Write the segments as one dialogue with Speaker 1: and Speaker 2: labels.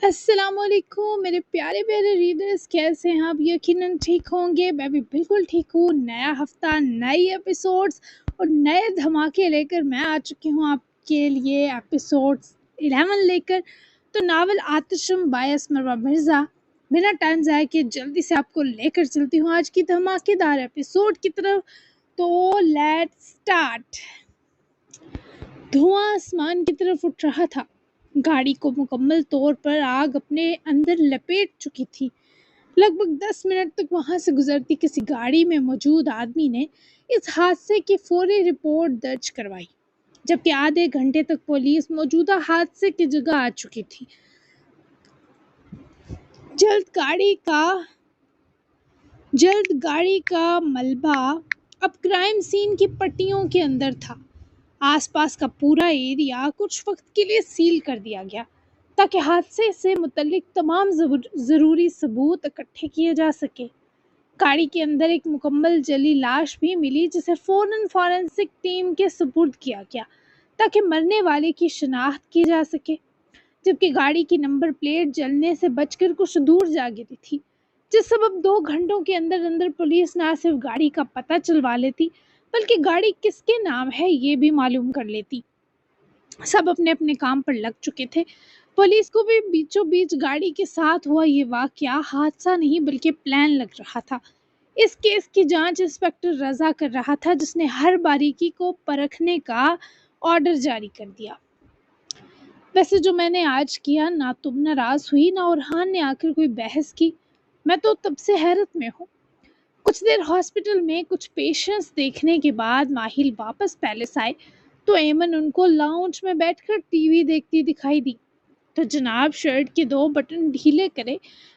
Speaker 1: السلام علیکم میرے پیارے پیارے ریڈرز، کیسے ہیں آپ؟ یقیناً ٹھیک ہوں گے۔ میں بھی بالکل ٹھیک ہوں۔ نیا ہفتہ، نئی ایپیسوڈز اور نئے دھماکے لے کر میں آ چکی ہوں آپ کے لیے ایپیسوڈ 11 لے کر۔ تو ناول آتشم بائی اسمروا مرزا، بنا ٹائم ضائع کے جلدی سے آپ کو لے کر چلتی ہوں آج کی دھماکے دار ایپیسوڈ کی طرف۔ تو لیٹ سٹارٹ۔ دھواں آسمان کی طرف اٹھ رہا تھا۔ گاڑی کو مکمل طور پر آگ اپنے اندر لپیٹ چکی تھی۔ لگ بھگ 10 منٹ تک وہاں سے گزرتی کسی گاڑی میں موجود آدمی نے اس حادثے کی فوری رپورٹ درج کروائی، جبکہ آدھے گھنٹے تک پولیس موجودہ حادثے کی جگہ آ چکی تھی۔ جلد گاڑی کا ملبہ اب کرائم سین کی پٹیوں کے اندر تھا۔ آس پاس کا پورا ایریا کچھ وقت کے لیے سیل کر دیا گیا تاکہ حادثے سے متعلق تمام ضروری ثبوت اکٹھے کیے جا سکے۔ گاڑی کے اندر ایک مکمل جلی لاش بھی ملی، جسے فوراً فورینسک ٹیم کے سپرد کیا گیا تاکہ مرنے والے کی شناخت کی جا سکے، جبکہ گاڑی کی نمبر پلیٹ جلنے سے بچ کر کچھ دور جا گری تھی، جس سبب 2 گھنٹوں کے اندر پولیس نہ صرف گاڑی کا پتہ چلوا لیتی بلکہ گاڑی کس کے نام ہے یہ بھی معلوم کر لیتی۔ سب اپنے اپنے کام پر لگ چکے تھے۔ پولیس کو بھی بیچوں بیچ گاڑی کے ساتھ ہوا یہ واقعہ حادثہ نہیں بلکہ پلان لگ رہا تھا۔ اس کیس کی جانچ انسپکٹر رضا کر رہا تھا، جس نے ہر باریکی کو پرکھنے کا آرڈر جاری کر دیا۔ ویسے جو میں نے آج کیا، نہ تم ناراض ہوئی نہ اورحان نے آ کر کوئی بحث کی۔ میں تو تب سے حیرت میں ہوں۔ کچھ دیر ہاسپٹل میں کچھ پیشنٹس دیکھنے کے بعد ماہل واپس پیلس آئے تو ایمن ان کو لاؤنج میں بیٹھ کر ٹی وی دیکھتی دکھائی دی۔ تو جناب شرٹ کے 2 بٹن ڈھیلے کرے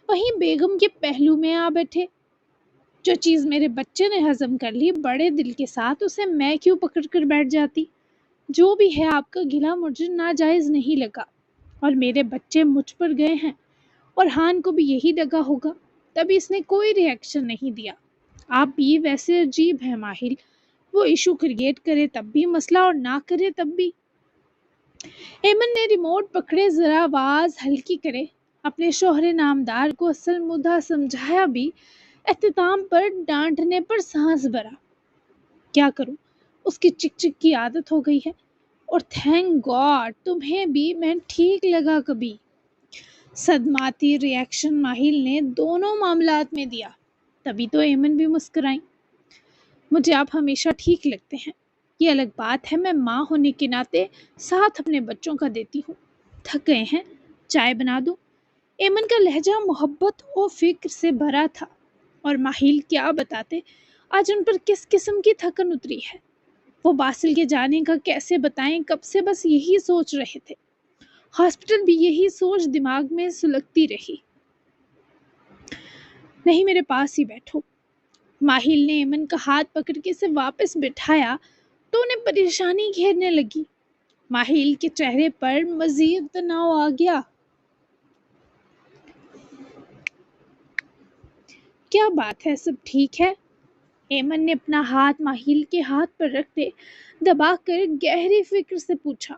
Speaker 1: وہیں بیگم کے پہلو میں آ بیٹھے۔ جو چیز میرے بچے نے ہضم کر لی، بڑے دل کے ساتھ اسے میں کیوں پکڑ کر بیٹھ جاتی؟ جو بھی ہے، آپ کا گلا مجھے ناجائز نہیں لگا، اور میرے بچے مجھ پر گئے ہیں، اور ہان کو بھی یہی لگا ہوگا، تبھی اس نے کوئی ری ایکشن نہیں دیا۔ آپ بھی ویسے عجیب ہیں ماہل، وہ ایشو کریٹ کرے تب بھی مسئلہ اور نہ کرے تب بھی۔ ایمن نے ریموٹ پکڑے ذرا آواز ہلکی کرے، اپنے شوہر نامدار کو اصل مدعا سمجھایا بھی، اختتام پر ڈانٹنے پر سانس بھرا۔ کیا کروں، اس کی چک چک کی عادت ہو گئی ہے، اور تھینک گاڈ تمہیں بھی میں ٹھیک لگا کبھی۔ صدماتی ری ایکشن ماہل نے دونوں معاملات میں دیا، تبھی تو ایمن بھی مسکرائیں۔ مجھے آپ ہمیشہ ٹھیک لگتے ہیں، یہ الگ بات ہے میں ماں ہونے کے ناطے ساتھ اپنے بچوں کا دیتی ہوں۔ تھک گئے ہیں، چائے بنا دوں؟ ایمن کا لہجہ محبت و فکر سے بھرا تھا، اور ماہل کیا بتاتے آج ان پر کس قسم کی تھکن اتری ہے۔ وہ باسل کے جانے کا کیسے بتائیں، کب سے بس یہی سوچ رہے تھے۔ ہاسپٹل بھی یہی سوچ دماغ میں سلگتی رہی۔ نہیں، میرے پاس ہی بیٹھو۔ ماہل نے ایمن کا ہاتھ پکڑ کے اسے واپس بٹھایا تو انہیں پریشانی گھیرنے لگی۔ ماہل کے چہرے پر مزید تناؤ آ گیا۔ کیا بات ہے، سب ٹھیک ہے؟ ایمن نے اپنا ہاتھ ماہل کے ہاتھ پر رکھتے دبا کر گہری فکر سے پوچھا،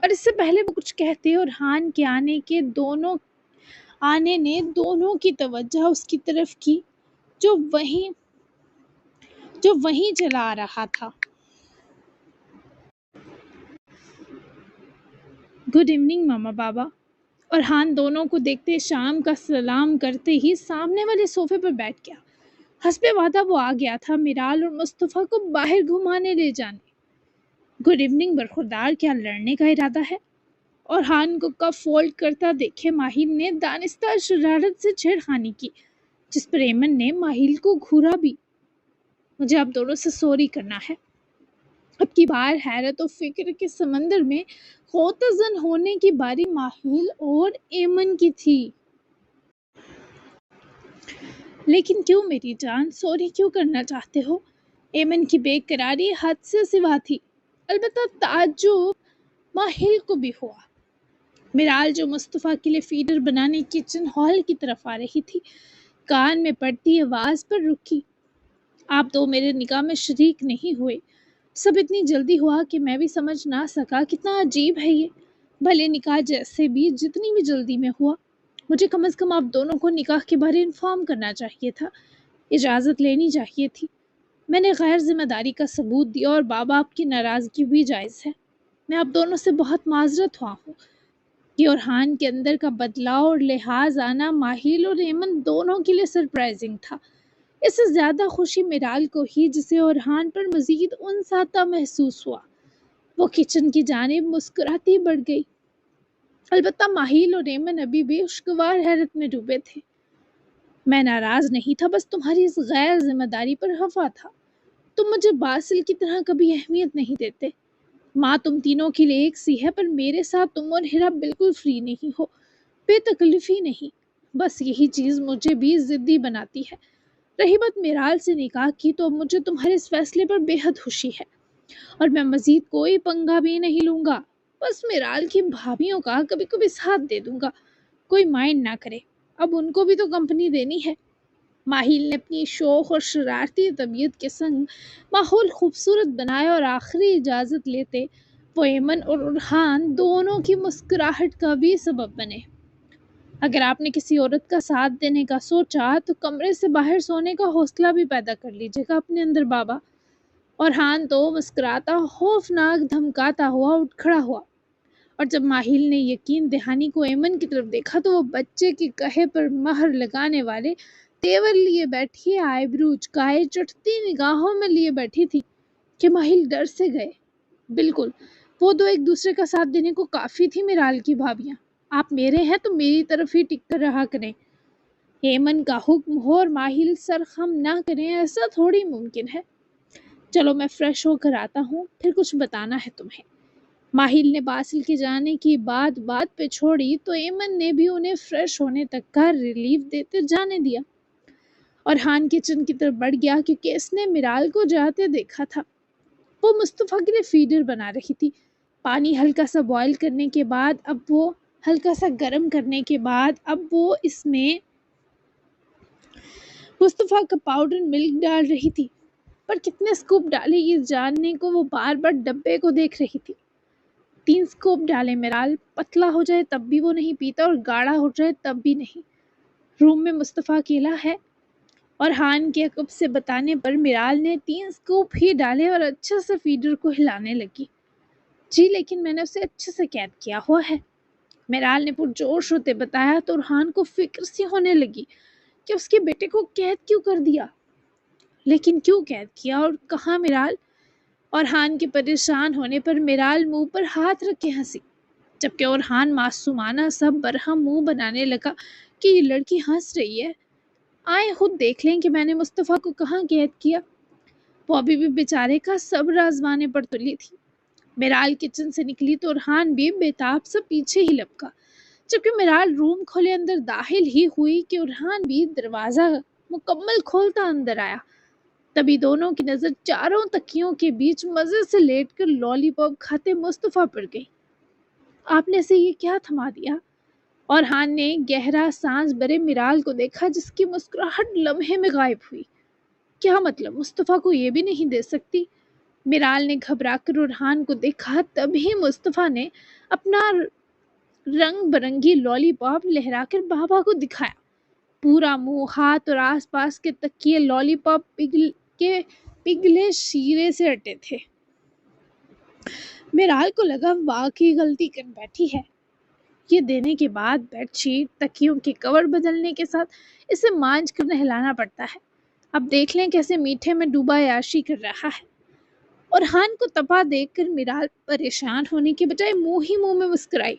Speaker 1: اور اس سے پہلے وہ کچھ کہتے اور ہان کے آنے نے دونوں کی توجہ اس کی طرف کی جو وہیں چلا آ رہا تھا۔ گڈ ایوننگ ماما بابا۔ اور ہان دونوں کو دیکھتے شام کا سلام کرتے ہی سامنے والے صوفے پر بیٹھ گیا۔ حسب وعدہ وہ آ گیا تھا میرال اور مصطفیٰ کو باہر گھمانے لے جانے۔ گڈ ایوننگ برخوردار، کیا لڑنے کا ارادہ ہے؟ اور ہان کو کف فولڈ کرتا دیکھے ماہل نے دانستہ شرارت سے چھیڑخانی کی، جس پر ایمن نے ماہل کو گھورا بھی۔ مجھے آپ دونوں سے سوری کرنا ہے۔ اب کی بار حیرت و فکر کے سمندر میں غوطہ-زن ہونے کی باری ماہل اور ایمن کی تھی۔ لیکن کیوں میری جان، سوری کیوں کرنا چاہتے ہو؟ ایمن کی بے قراری حد سے سوا تھی۔ البتہ تعجب ماہل کو بھی ہوا۔ میرال جو مصطفیٰ کے لیے فیڈر بنانے کچن ہال کی طرف آ رہی تھی، کان میں پڑتی آواز پر رکی۔ آپ دو میرے نکاح میں شریک نہیں ہوئے۔ سب اتنی جلدی ہوا کہ میں بھی سمجھ نہ سکا۔ کتنا عجیب ہے یہ، بھلے نکاح جیسے بھی جتنی بھی جلدی میں ہوا، مجھے کم از کم آپ دونوں کو نکاح کے بارے انفارم کرنا چاہیے تھا، اجازت لینی چاہیے تھی۔ میں نے غیر ذمہ داری کا ثبوت دیا اور باپ باپ کی ناراضگی بھی جائز ہے۔ میں آپ دونوں سے بہت معذرت ہوا ہوں کہ اورحان کے اندر کا بدلاؤ اور لحاظ آنا ماہل اور ایمن دونوں کے لیے سرپرائزنگ تھا۔ اس سے زیادہ خوشی میرال کو ہی، جسے اورحان پر مزید انساتہ محسوس ہوا۔ وہ کچن کی جانب مسکراتی بڑھ گئی۔ البتہ ماہل اور ایمن ابھی بھی خوشگوار حیرت میں ڈوبے تھے۔ میں ناراض نہیں تھا، بس تمہاری اس غیر ذمہ داری پر خفا تھا۔ تم مجھے باسل کی طرح کبھی اہمیت نہیں دیتے۔ ماں تم تینوں کے لیے ایک سی ہے، پر میرے ساتھ تم اور ہیرا بالکل فری نہیں ہو، بے تکلفی نہیں۔ بس یہی چیز مجھے بھی ضدی بناتی ہے۔ رہی بات میرال سے نکاح کی، تو اب مجھے تمہارے اس فیصلے پر بے حد خوشی ہے اور میں مزید کوئی پنگا بھی نہیں لوں گا۔ بس میرال کی بھابھیوں کا کبھی کبھی ساتھ دے دوں گا، کوئی مائنڈ نہ کرے، اب ان کو بھی تو کمپنی دینی ہے۔ ماہل نے اپنی شوخ اور شرارتی طبیعت کے سنگ ماحول خوبصورت بنایا اور آخری اجازت لیتے وہ ایمن اور اورحان دونوں کی مسکراہٹ کا بھی سبب بنے۔ اگر آپ نے کسی عورت کا ساتھ دینے کا سوچا تو کمرے سے باہر سونے کا حوصلہ بھی پیدا کر لیجیے گا اپنے اندر بابا۔ اورحان تو مسکراتا خوفناک دھمکاتا ہوا اٹھ کھڑا ہوا، اور جب ماہل نے یقین دہانی کو ایمن کی طرف دیکھا تو وہ بچے کے کہے پر مہر لگانے والے تیور لیے بیٹھی آئی برو چکائے چٹتی نگاہوں میں لیے بیٹھی تھی کہ ماہل ڈر سے گئے۔ بالکل، وہ دو ایک دوسرے کا ساتھ دینے کو کافی تھی میرال کی بھابیاں۔ آپ میرے ہیں تو میری طرف ہی ٹک کر رہا کریں۔ ایمن کا حکم ہو اور ماہل سر خم نہ کریں، ایسا تھوڑی ممکن ہے۔ چلو میں فریش ہو کر آتا ہوں، پھر کچھ بتانا ہے تمہیں۔ ماہل نے باسل کے جانے کی بات پہ چھوڑی تو ایمن نے بھی انہیں فریش ہونے تک کا ریلیف دیتے جانے دیا۔ اورحان کچن کی طرف بڑھ گیا کیونکہ اس نے میرال کو جاتے دیکھا تھا۔ وہ مصطفیٰ کے لیے فیڈر بنا رہی تھی۔ پانی ہلکا سا بوائل کرنے کے بعد ہلکا سا گرم کرنے کے بعد اب وہ اس میں مصطفیٰ کا پاؤڈر ملک ڈال رہی تھی، پر کتنے سکوپ ڈالے یہ جاننے کو وہ بار بار ڈبے کو دیکھ رہی تھی۔ 3 سکوپ ڈالے میرال، پتلا ہو جائے تب بھی وہ نہیں پیتا اور گاڑھا ہو جائے تب بھی نہیں۔ روم میں مصطفیٰ اکیلا ہے۔ اورحان کے عقب سے بتانے پر میرال نے 3 سکوپ ہی ڈالے اور اچھے سے فیڈر کو ہلانے لگی۔ جی لیکن میں نے اسے اچھے سے قید کیا ہوا ہے، میرال نے پرجوش ہوتے بتایا تو اورحان کو فکر سی ہونے لگی کہ اس کے بیٹے کو قید کیوں کر دیا۔ لیکن کیوں قید کیا اور کہاں میرال؟ اورحان کے پریشان ہونے پر میرال منہ پر ہاتھ رکھے ہنسی، جبکہ اورحان معصومانہ سا برہم منہ بنانے لگا کہ یہ لڑکی ہنس رہی ہے، آئیں خود دیکھ لیں کہ میں نے مصطفیٰ کو کہاں قید کیا۔ وہ ابھی بھی بیچارے کا صبر آزمانے پر تلی تھی۔ میرال کچن سے نکلی تو اورحان بھی بےتاب سا پیچھے ہی لپکا، جبکہ میرال روم کھولے اندر داخل ہی ہوئی کہ اورحان بھی دروازہ مکمل کھولتا اندر آیا۔ تبھی دونوں کی نظر چاروں تکیوں کے بیچ مزے سے لیٹ کر لالی پاپ کھاتے مصطفیٰ پر گئی۔ آپ نے اسے یہ کیا تھما دیا؟ اورحان نے گہرا سانس بھرے میرال کو دیکھا جس کی مسکراہٹ لمحے میں غائب ہوئی۔ کیا مطلب مصطفیٰ کو یہ بھی نہیں دے سکتی؟ میرال نے گھبرا کر اورحان کو دیکھا، تبھی مصطفیٰ نے اپنا رنگ برنگی لالی پاپ لہرا کر بابا کو دکھایا۔ پورا منہ، ہاتھ اور آس پاس کے تکیے لالی پاپ کے پگھلے شیرے سے اٹے تھے۔ میرال کو لگا واقعی غلطی کر بیٹھی ہے۔ یہ دینے کے بعد بیڈ شیٹ، تکیوں کے کور بدلنے کے ساتھ اسے مانجھ کر نہلانا پڑتا ہے۔ اب دیکھ لیں کیسے میٹھے میں ڈوبا عیاشی کر رہا ہے۔ اورحان کو تپا دیکھ کر میرال پریشان ہونے کے بجائے منہ ہی منہ میں مسکرائی۔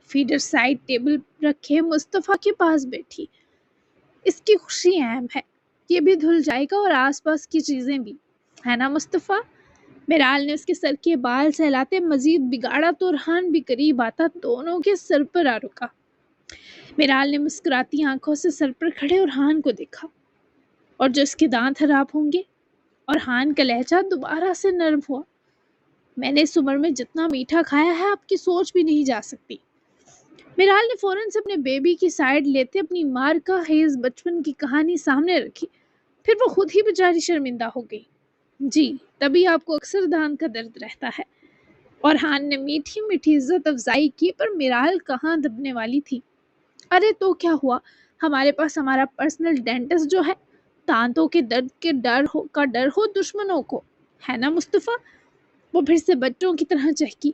Speaker 1: فیڈر سائڈ ٹیبل رکھے مصطفیٰ کے پاس بیٹھی۔ اس کی خوشی اہم ہے، یہ بھی دھل جائے گا اور آس پاس کی چیزیں بھی، ہے نا مصطفیٰ؟ میرال نے اس کے سر کے بال سہلاتے مزید بگاڑا تو اورحان بھی قریب آتا دونوں کے سر پر آ رکا۔ میرال نے مسکراتی آنکھوں سے سر پر کھڑے اورحان کو دیکھا۔ اور جو اس کے دانت خراب ہوں گے؟ اورحان کا لہجہ دوبارہ سے نرم ہوا۔ میں نے اس عمر میں جتنا میٹھا کھایا ہے آپ کی سوچ بھی نہیں جا سکتی۔ میرال نے فوراً سے اپنے بیبی کی سائیڈ لیتے اپنی مار کا خیز بچپن کی کہانی سامنے رکھی، پھر وہ خود ہی بیچاری شرمندہ ہو گئی۔ جی، تبھی آپ کو اکثر دانت کا درد رہتا ہے۔ اورحان نے میٹھی میٹھی عزت افزائی کی، پر میرال کہاں دبنے والی تھی۔ ارے تو کیا ہوا، ہمارے پاس ہمارا پرسنل ڈینٹسٹ جو ہے، دانتوں کے درد کے ڈر ہو دشمنوں کو، ہے نا مصطفیٰ؟ وہ پھر سے بچوں کی طرح چہکی،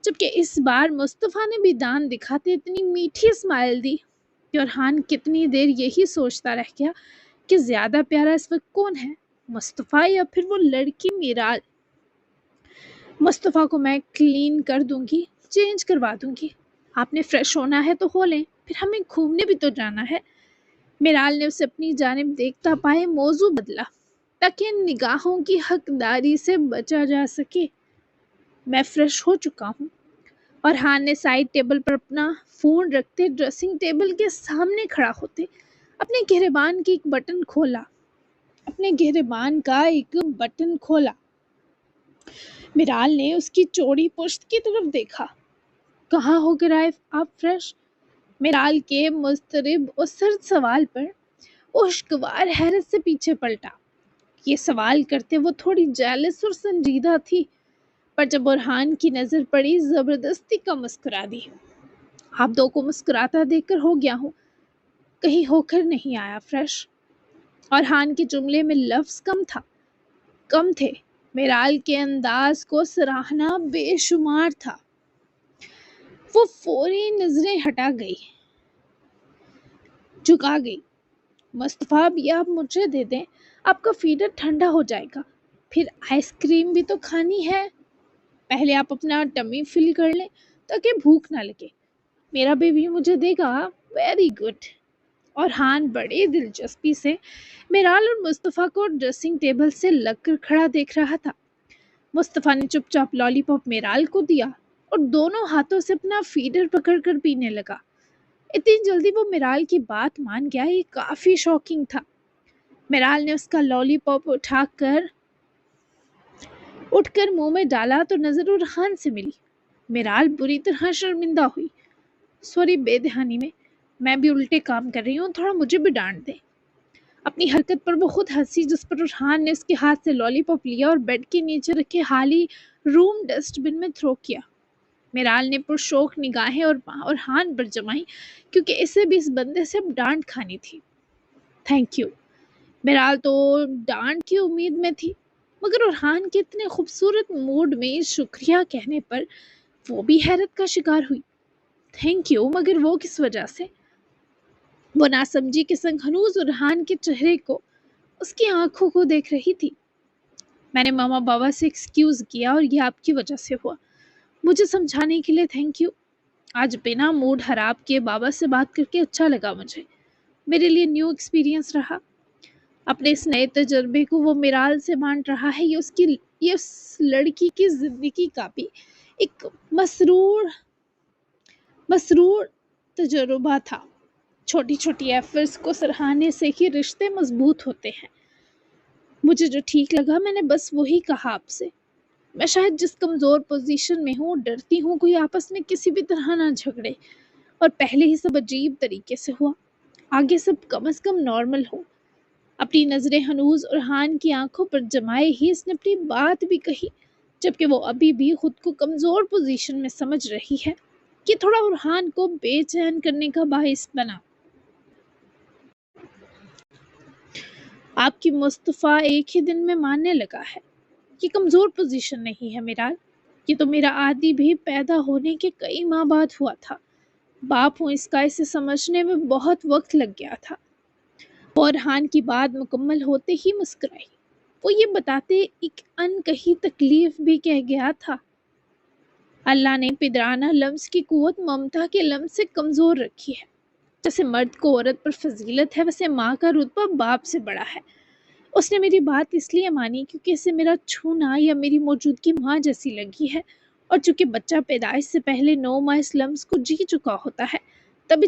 Speaker 1: جبکہ اس بار مصطفیٰ نے بھی دان دکھاتے اتنی میٹھی اسمائل دی کہ ارحان کتنی دیر یہی سوچتا رہ گیا کہ زیادہ پیارا اس وقت کون ہے، مصطفیٰ یا پھر وہ لڑکی میرال۔ مصطفیٰ کو میں کلین کر دوں گی، چینج کروا دوں گی، آپ نے فریش ہونا ہے تو ہو لیں، پھر ہمیں گھومنے بھی تو جانا ہے۔ میرال نے اسے اپنی جانب دیکھتا پائے موضوع بدلا تاکہ ان نگاہوں کی حقداری سے بچا جا سکے۔ میں فریش ہو چکا ہوں۔ اور ہان نے سائڈ ٹیبل پر اپنا فون رکھتے ڈریسنگ ٹیبل کے سامنے کھڑا ہوتے اپنے گہربان کی ایک بٹن کھولا اپنے گہربان کا ایک بٹن کھولا۔ میرال نے اس کی چوڑی پشت کی طرف دیکھا۔ کہاں ہو کر آئے آپ فریش؟ میرال کے مضطرب اور سرد سوال پر وہ خوشگوار حیرت سے پیچھے پلٹا۔ یہ سوال کرتے وہ تھوڑی جیلس اور سنجیدہ تھی، پر جب برہان کی نظر پڑی زبردستی کا مسکرا دی۔ آپ دو کو مسکراتا دیکھ کر ہو گیا ہوں، کہیں ہو کر نہیں آیا فریش؟ ارحان کے جملے میں لفظ کم تھے، میرال کے انداز کو سراہنا بے شمار تھا۔ وہ فوری نظریں جھکا گئی۔ مصطفیٰ بھی آپ مجھے دے دیں، آپ کا فیڈر ٹھنڈا ہو جائے گا، پھر آئس کریم بھی تو کھانی ہے، پہلے آپ اپنا ٹمی فل کر لیں تاکہ بھوک نہ لگے، میرا بیبی مجھے دے گا۔ Very good. اور ہان بڑی دلچسپی سے میرال اور مصطفیٰ کو ڈریسنگ ٹیبل سے لگ کر کھڑا دیکھ رہا تھا۔ مصطفیٰ نے چپ چاپ لالی پاپ میرال کو دیا اور دونوں ہاتھوں سے اپنا فیڈر پکڑ کر پینے لگا۔ اتنی جلدی وہ میرال کی بات مان گیا، یہ کافی شاکنگ تھا۔ میرال نے اس کا لالی پاپ اٹھ کر منہ میں ڈالا تو نظر ارحان سے ملی۔ میرال بری طرح شرمندہ ہوئی۔ سوری بے دہانی میں بھی الٹے کام کر رہی ہوں، تھوڑا مجھے بھی ڈانٹ دیں۔ اپنی حرکت پر وہ خود ہنسی، جس پر ارحان نے اس کے ہاتھ سے لالی پاپ لیا اور بیڈ کے نیچے رکھے خالی روم ڈسٹ بن میں تھرو کیا۔ میرال نے پرشوق نگاہیں اور ارحان پر جمائی، کیونکہ اسے بھی اس بندے سے اب ڈانٹ کھانی تھی۔ Thank you. میرال تو ڈانٹ کی امید میں تھی، مگر ارحان کے اتنے خوبصورت موڈ میں شکریہ کہنے پر وہ بھی حیرت کا شکار ہوئی۔ تھینک یو، مگر وہ کس وجہ سے؟ وہ ناسمجھی کے سنگ ہنوز ارحان کے چہرے کو، اس کی آنکھوں کو دیکھ رہی تھی۔ میں نے ماما بابا سے ایکسکیوز کیا اور یہ آپ کی وجہ سے ہوا، مجھے سمجھانے کے لیے تھینک یو۔ آج بنا موڈ خراب کیے بابا سے بات کر کے اچھا لگا مجھے، میرے لیے نیو ایکسپیرینس رہا۔ اپنے اس نئے تجربے کو وہ میرال سے بانٹ رہا ہے، یہ اس لڑکی کی زندگی کا بھی ایک مسرور تجربہ تھا۔ چھوٹی چھوٹی ایفرٹس کو سراہنے سے ہی رشتے مضبوط ہوتے ہیں۔ مجھے جو ٹھیک لگا میں نے بس وہی کہا آپ سے۔ میں شاید جس کمزور پوزیشن میں ہوں، ڈرتی ہوں کوئی آپس میں کسی بھی طرح نہ جھگڑے، اور پہلے ہی سب عجیب طریقے سے ہوا، آگے سب کم از کم نارمل ہو۔ اپنی نظریں ہنوز ارحان کی آنکھوں پر جمائے ہی اس نے اپنی بات بھی کہی، جبکہ وہ ابھی بھی خود کو کمزور پوزیشن میں سمجھ رہی ہے، کہ تھوڑا ارحان کو بے چین کرنے کا باعث بنا۔ آپ کی مصطفیٰ ایک ہی دن میں ماننے لگا ہے، یہ کمزور پوزیشن نہیں ہے میرال، یہ تو میرا عادی بھی پیدا ہونے کے کئی ماہ بعد ہوا تھا، باپ ہوں اس کا، اسے سمجھنے میں بہت وقت لگ گیا تھا۔ وہ ارحان کی بات مکمل ہوتے ہی مسکرائی۔ وہ یہ بتاتے ایک ان کہی تکلیف بھی کہہ گیا تھا۔ اللہ نے پدرانہ لمس کی قوت ممتا کے لمس سے کمزور رکھی ہے، جیسے مرد کو عورت پر فضیلت ہے، ویسے ماں کا رتبہ باپ سے بڑا ہے۔ اس نے میری بات اس لیے مانی کیونکہ اسے میرا چھونا یا میری موجودگی ماں جیسی لگی ہے، اور چونکہ بچہ پیدائش سے پہلے 9 ماہ اس لمس کو جی چکا ہوتا ہے، تب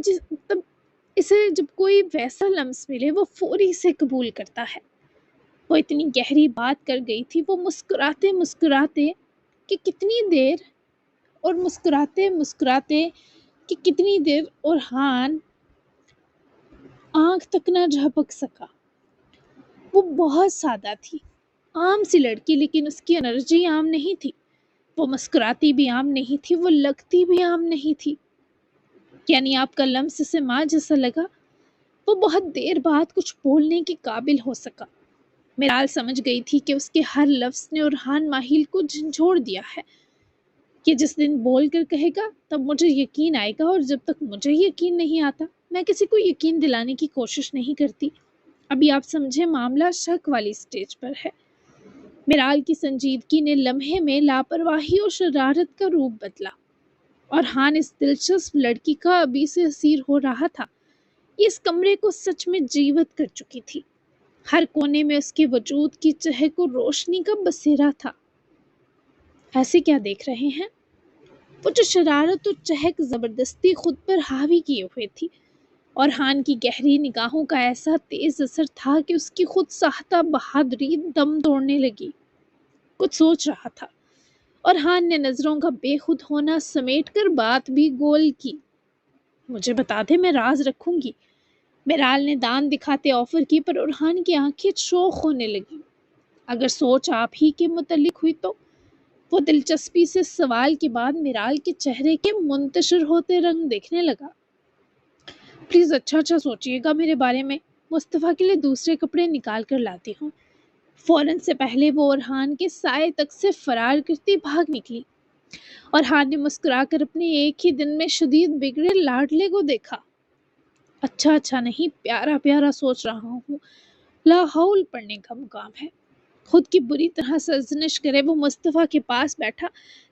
Speaker 1: اسے جب کوئی ویسا لمس ملے وہ فوری سے قبول کرتا ہے۔ وہ اتنی گہری بات کر گئی تھی، وہ مسکراتے کہ کتنی دیر ارحان آنکھ تک نہ جھپک سکا۔ وہ بہت سادہ تھی، عام سی لڑکی، لیکن اس کی انرجی عام نہیں تھی۔ وہ مسکراتی بھی عام نہیں تھی، وہ لگتی بھی عام نہیں تھی۔ یعنی آپ کا لمس اسے ماں جیسا لگا؟ وہ بہت دیر بعد کچھ بولنے کے قابل ہو سکا۔ میرال سمجھ گئی تھی کہ اس کے ہر لفظ نے ارحان ماہل کو جھنجھوڑ دیا ہے، کہ جس دن بول کر کہے گا تب مجھے یقین آئے گا، اور جب تک مجھے یقین نہیں آتا میں کسی کو یقین دلانے کی کوشش نہیں کرتی۔ ابھی آپ سمجھے معاملہ شک والی سٹیج پر ہے۔ میرال کی سنجیدگی نے لمحے میں لاپرواہی اور شرارت کا روپ بدلا، اور ہان اس دلچسپ لڑکی کا ابھی سے اسیر ہو رہا تھا۔ یہ اس کمرے کو سچ میں جیوت کر چکی تھی۔ ہر کونے میں اس کے وجود کی چہک و روشنی کا بسیرا تھا۔ ایسے کیا دیکھ رہے ہیں؟ وہ جو شرارت اور چہک زبردستی خود پر حاوی کیے ہوئے تھی، اور ہان کی گہری نگاہوں کا ایسا تیز اثر تھا کہ اس کی خود ساختہ بہادری دم توڑنے لگی۔ کچھ سوچ رہا تھا، اور ہان نے نظروں کا بے خود ہونا سمیٹ کر بات بھی گول کی۔ مجھے بتا دے، میں راز رکھوں گی۔ میرال نے دان دکھاتے آفر کی، پر ارحان کی آنکھیں چوخ ہونے لگی۔ اگر سوچ آپ ہی کے متعلق ہوئی تو؟ وہ دلچسپی سے سوال کے بعد میرال کے چہرے کے منتشر ہوتے رنگ دیکھنے لگا۔ پلیز اچھا سوچئے گا میرے بارے میں۔ مصطفیٰ کے لیے دوسرے کپڑے نکال کر لاتی ہوں۔ فوراً سے پہلے وہ ارحان کے سائے تک سے فرار کرتی بھاگ نکلی، اور ہان نے مسکرا کر اپنے ایک ہی دن میں شدید بگڑے لاڈلے کو دیکھا۔ اچھا نہیں، پیارا پیارا سوچ رہا ہوں۔ لا حول پڑھنے کا مقام ہے۔ خود کی بری طرح سرزنش کرے وہ مصطفیٰ کے پاس بیٹھا،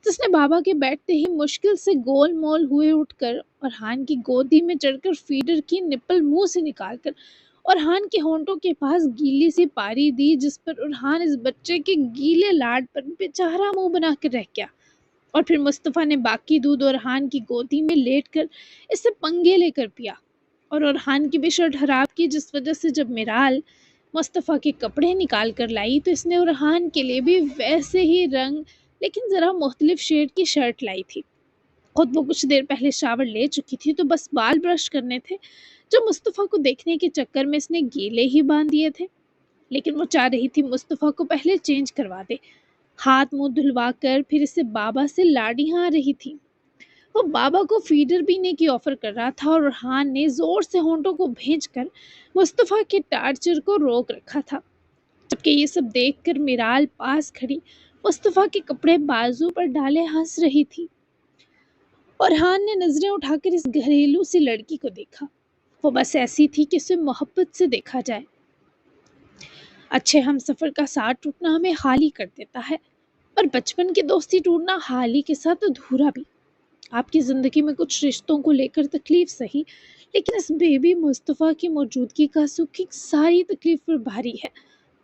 Speaker 1: جس نے بابا کے بیٹھتے ہی مشکل سے گول مول ہوئے اٹھ کر ارحان کی گودی میں چڑھ کر فیڈر کی نپل منہ سے نکال کر ارحان کے ہونٹوں کے پاس گیلی سی پاری دی، جس پر ارحان اس بچے کے گیلے لاڈ پر بیچارہ منہ بنا کر رہ گیا۔ اور پھر مصطفیٰ نے باقی دودھ ارحان کی گودی میں لیٹ کر اس سے پنگے لے کر پیا، اور ارحان کی بھی شرٹ خراب کی، جس وجہ سے جب میرال مصطفیٰ کے کپڑے نکال کر لائی تو اس نے ارحان کے لیے بھی ویسے ہی رنگ لیکن ذرا مختلف شیڈ کی شرٹ لائی تھی۔ خود وہ کچھ دیر پہلے شاور لے چکی تھی تو بس بال برش کرنے تھے، جو مصطفیٰ کو دیکھنے کے چکر میں اس نے گیلے ہی باندھ دیے تھے۔ لیکن وہ چاہ رہی تھی مصطفیٰ کو پہلے چینج کروا دے، ہاتھ منہ دھلوا کر پھر اسے بابا سے لاڈیاں آ رہی تھی۔ وہ بابا کو فیڈر پینے کی آفر کر رہا تھا، اور ارحان نے زور سے ہونٹوں کو بھینچ کر مصطفیٰ کے ٹارچر کو روک رکھا تھا۔ جبکہ یہ سب دیکھ کر میرال پاس کھڑی مصطفیٰ کے کپڑے بازو پر ڈالے ہنس رہی تھی۔ ارحان نے نظریں اٹھا کر اس گھریلو سی لڑکی کو دیکھا۔ وہ بس ایسی تھی کہ اسے محبت سے دیکھا جائے۔ اچھے ہم سفر کا ساتھ ٹوٹنا ہمیں خالی کر دیتا ہے، اور بچپن کی دوستی ٹوٹنا حالی کے ساتھ ادھورا بھی۔ آپ کی زندگی میں کچھ رشتوں کو لے کر تکلیف سہی، لیکن اس بیبی مصطفیٰ کی موجودگی کا سکھ کی ساری تکلیف پر بھاری ہے،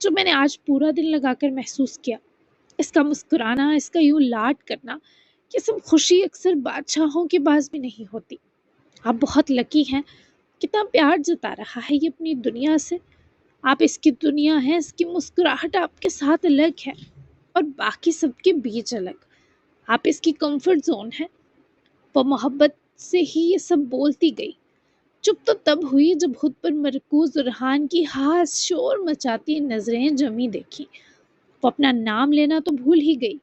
Speaker 1: جو میں نے آج پورا دن لگا کر محسوس کیا۔ اس کا مسکرانا، اس کا یوں لاڈ کرنا، یہ سب خوشی اکثر بادشاہوں کے پاس بھی نہیں ہوتی۔ آپ بہت لکی ہیں، کتنا پیار جتا رہا ہے یہ اپنی دنیا سے۔ آپ اس کی دنیا ہیں، اس کی مسکراہٹ آپ کے ساتھ الگ ہے، اور باقی سب کے بیچ الگ۔ آپ اس کی کمفرٹ زون ہے۔ وہ محبت سے ہی یہ سب بولتی گئی۔ چپ تو تب ہوئی جب خود پر مرکوز ارحان کی ہاس شور مچاتی نظریں جمی دیکھی۔ وہ اپنا نام لینا تو بھول ہی گئی۔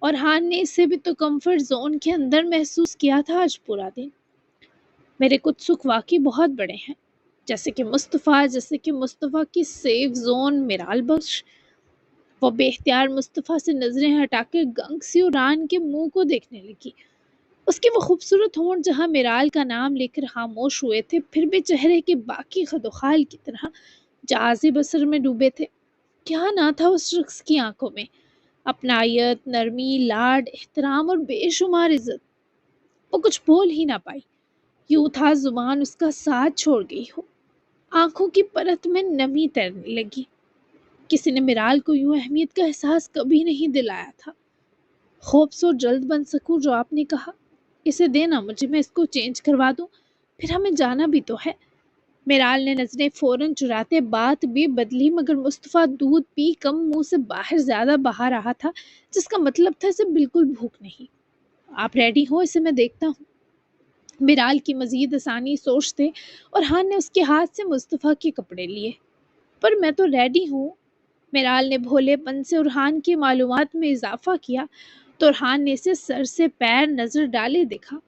Speaker 1: ارحان نے اسے بھی تو کمفرٹ زون کے اندر محسوس کیا تھا آج پورا دن۔ میرے کچھ سکھ واقعی بہت بڑے ہیں، جیسے کہ مصطفیٰ کی سیف زون میرال بخش۔ وہ بے اختیار مصطفیٰ سے نظریں ہٹا کر گنگسی ارحان کے منہ کو دیکھنے لگی۔ اس کے وہ خوبصورت ہونٹ جہاں میرال کا نام لے کر خاموش ہوئے تھے، پھر بھی چہرے کے باقی خد و خال کی طرح جازب اثر میں ڈوبے تھے۔ کیا نہ تھا اس شخص کی آنکھوں میں؟ اپنائیت، نرمی، لاڈ، احترام اور بے شمار عزت۔ وہ کچھ بول ہی نہ پائی، یوں تھا زبان اس کا ساتھ چھوڑ گئی ہو۔ آنکھوں کی پرت میں نمی تیرنے لگی۔ کسی نے میرال کو یوں اہمیت کا احساس کبھی نہیں دلایا تھا۔ خوب سو جلد بن سکوں جو آپ نے کہا، اسے دینا مجھے، میں اس کو چینج کروا دوں، پھر ہمیں جانا بھی تو ہے۔ میرال نے نظریں فوراً چراتے بات بھی بدلی، مگر مصطفیٰ دودھ پی کم منہ سے باہر زیادہ بہا رہا تھا، جس کا مطلب تھا اسے بالکل بھوک نہیں۔ آپ ریڈی ہو، اسے میں دیکھتا ہوں۔ میرال کی مزید آسانی سوچتے ارحان نے اس کے ہاتھ سے مصطفیٰ کے کپڑے لیے۔ پر میں تو ریڈی ہوں۔ میرال نے بھولے پن سے ارحان کی معلومات میں اضافہ کیا تو ارحان نے اسے سر سے پیر نظر ڈالے دیکھا۔